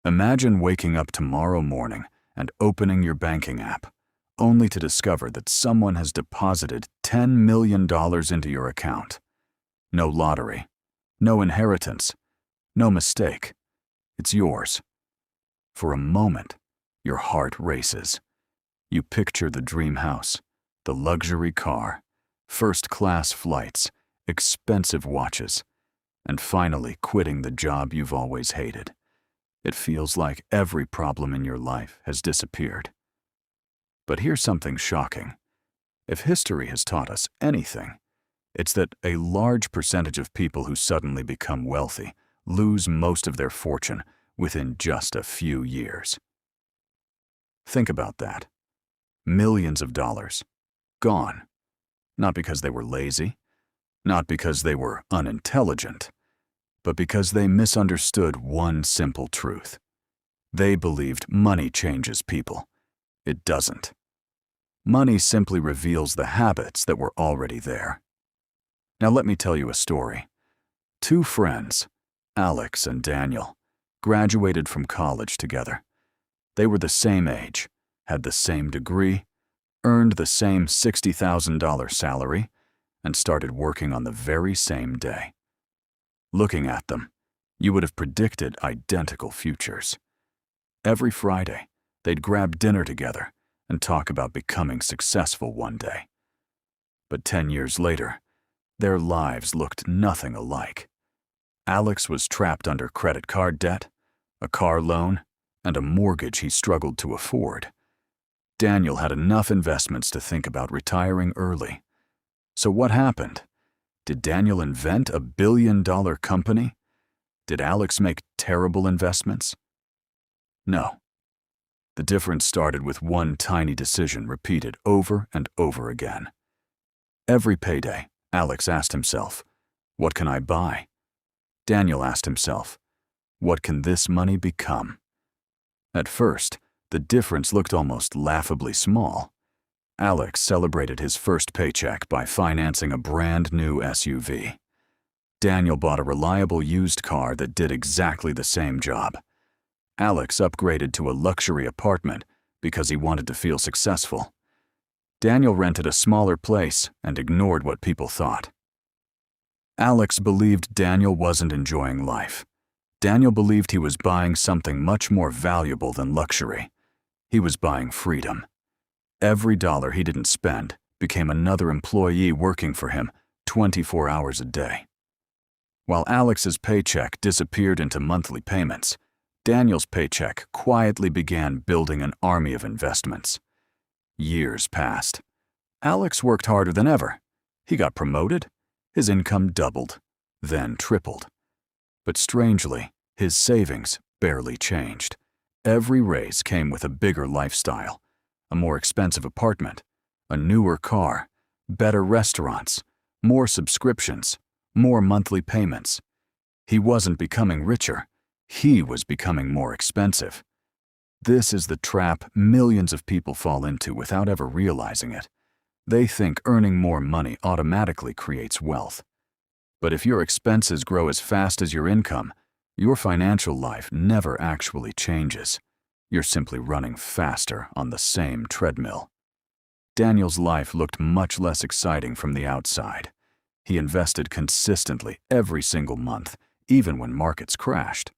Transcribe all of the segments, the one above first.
Imagine waking up tomorrow morning and opening your banking app, only to discover that someone has deposited $10 million into your account. No lottery, no inheritance, no mistake. It's yours. For a moment, your heart races. You picture the dream house, the luxury car, first-class flights, expensive watches, and finally quitting the job you've always hated. It feels like every problem in your life has disappeared. But here's something shocking. If history has taught us anything, it's that a large percentage of people who suddenly become wealthy lose most of their fortune within just a few years. Think about that. Millions of dollars. Gone. Not because they were lazy, not because they were unintelligent, but because they misunderstood one simple truth. They believed money changes people. It doesn't. Money simply reveals the habits that were already there. Now let me tell you a story. Two friends, Alex and Daniel, graduated from college together. They were the same age, had the same degree, earned the same $60,000 salary, and started working on the very same day. Looking at them, you would have predicted identical futures. Every Friday, they'd grab dinner together and talk about becoming successful one day. But 10 years later, their lives looked nothing alike. Alex was trapped under credit card debt, a car loan, and a mortgage he struggled to afford. Daniel had enough investments to think about retiring early. So what happened? Did Daniel invent a billion-dollar company? Did Alex make terrible investments? No. The difference started with one tiny decision repeated over and over again. Every payday, Alex asked himself, "What can I buy?" Daniel asked himself, "What can this money become?" At first, the difference looked almost laughably small. Alex celebrated his first paycheck by financing a brand new SUV. Daniel bought a reliable used car that did exactly the same job. Alex upgraded to a luxury apartment because he wanted to feel successful. Daniel rented a smaller place and ignored what people thought. Alex believed Daniel wasn't enjoying life. Daniel believed he was buying something much more valuable than luxury. He was buying freedom. Every dollar he didn't spend became another employee working for him 24 hours a day. While Alex's paycheck disappeared into monthly payments, Daniel's paycheck quietly began building an army of investments. Years passed. Alex worked harder than ever. He got promoted. His income doubled, then tripled. But strangely, his savings barely changed. Every raise came with a bigger lifestyle, a more expensive apartment, a newer car, better restaurants, more subscriptions, more monthly payments. He wasn't becoming richer. He was becoming more expensive. This is the trap millions of people fall into without ever realizing it. They think earning more money automatically creates wealth. But if your expenses grow as fast as your income, your financial life never actually changes. You're simply running faster on the same treadmill. Daniel's life looked much less exciting from the outside. He invested consistently every single month, even when markets crashed.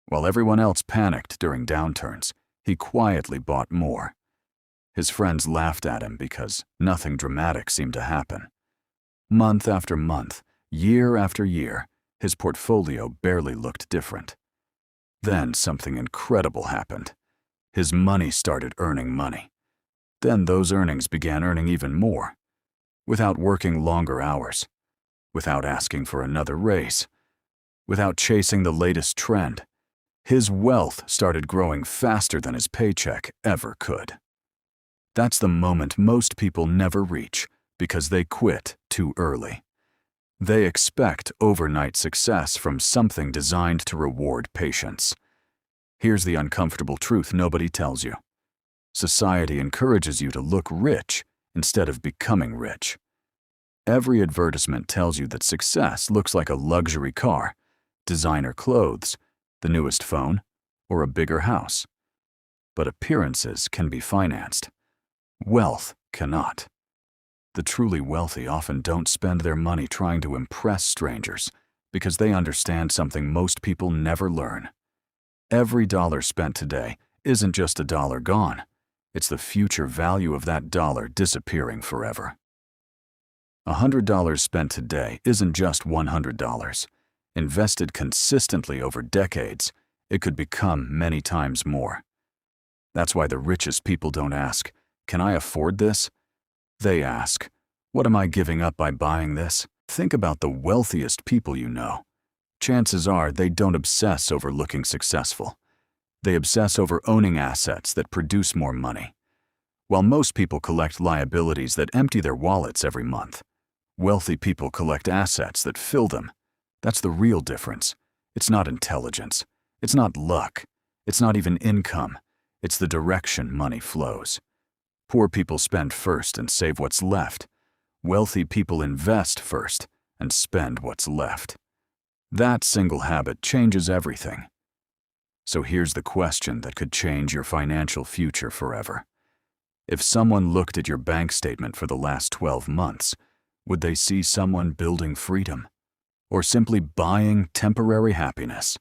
While everyone else panicked during downturns, he quietly bought more. His friends laughed at him because nothing dramatic seemed to happen. Month after month, year after year, his portfolio barely looked different. Then something incredible happened. His money started earning money. Then those earnings began earning even more, without working longer hours, without asking for another raise, without chasing the latest trend. His wealth started growing faster than his paycheck ever could. That's the moment most people never reach because they quit too early. They expect overnight success from something designed to reward patience. Here's the uncomfortable truth nobody tells you. Society encourages you to look rich instead of becoming rich. Every advertisement tells you that success looks like a luxury car, designer clothes, the newest phone, or a bigger house. But appearances can be financed. Wealth cannot. The truly wealthy often don't spend their money trying to impress strangers because they understand something most people never learn. Every dollar spent today isn't just a dollar gone. It's the future value of that dollar disappearing forever. $100 spent today isn't just $100. Invested consistently over decades, it could become many times more. That's why the richest people don't ask, "Can I afford this?" They ask, "What am I giving up by buying this?" Think about the wealthiest people you know. Chances are they don't obsess over looking successful. They obsess over owning assets that produce more money. While most people collect liabilities that empty their wallets every month, wealthy people collect assets that fill them. That's the real difference. It's not intelligence. It's not luck. It's not even income. It's the direction money flows. Poor people spend first and save what's left. Wealthy people invest first and spend what's left. That single habit changes everything. So here's the question that could change your financial future forever. If someone looked at your bank statement for the last 12 months, would they see someone building freedom? Or simply buying temporary happiness?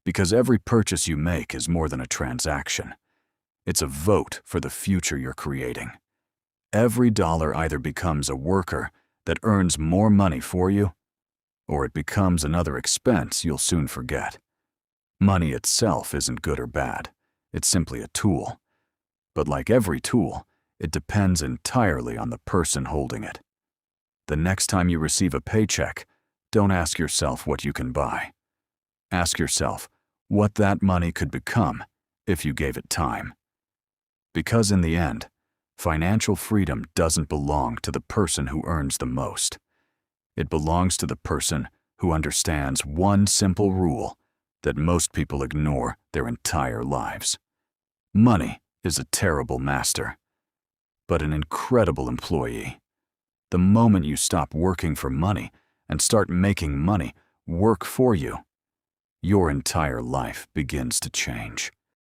Because every purchase you make is more than a transaction. It's a vote for the future you're creating. Every dollar either becomes a worker that earns more money for you, or it becomes another expense you'll soon forget. Money itself isn't good or bad. It's simply a tool. But like every tool, it depends entirely on the person holding it. The next time you receive a paycheck, don't ask yourself what you can buy. Ask yourself what that money could become if you gave it time. Because in the end, financial freedom doesn't belong to the person who earns the most. It belongs to the person who understands one simple rule that most people ignore their entire lives. Money is a terrible master, but an incredible employee. The moment you stop working for money and start making money work for you, your entire life begins to change.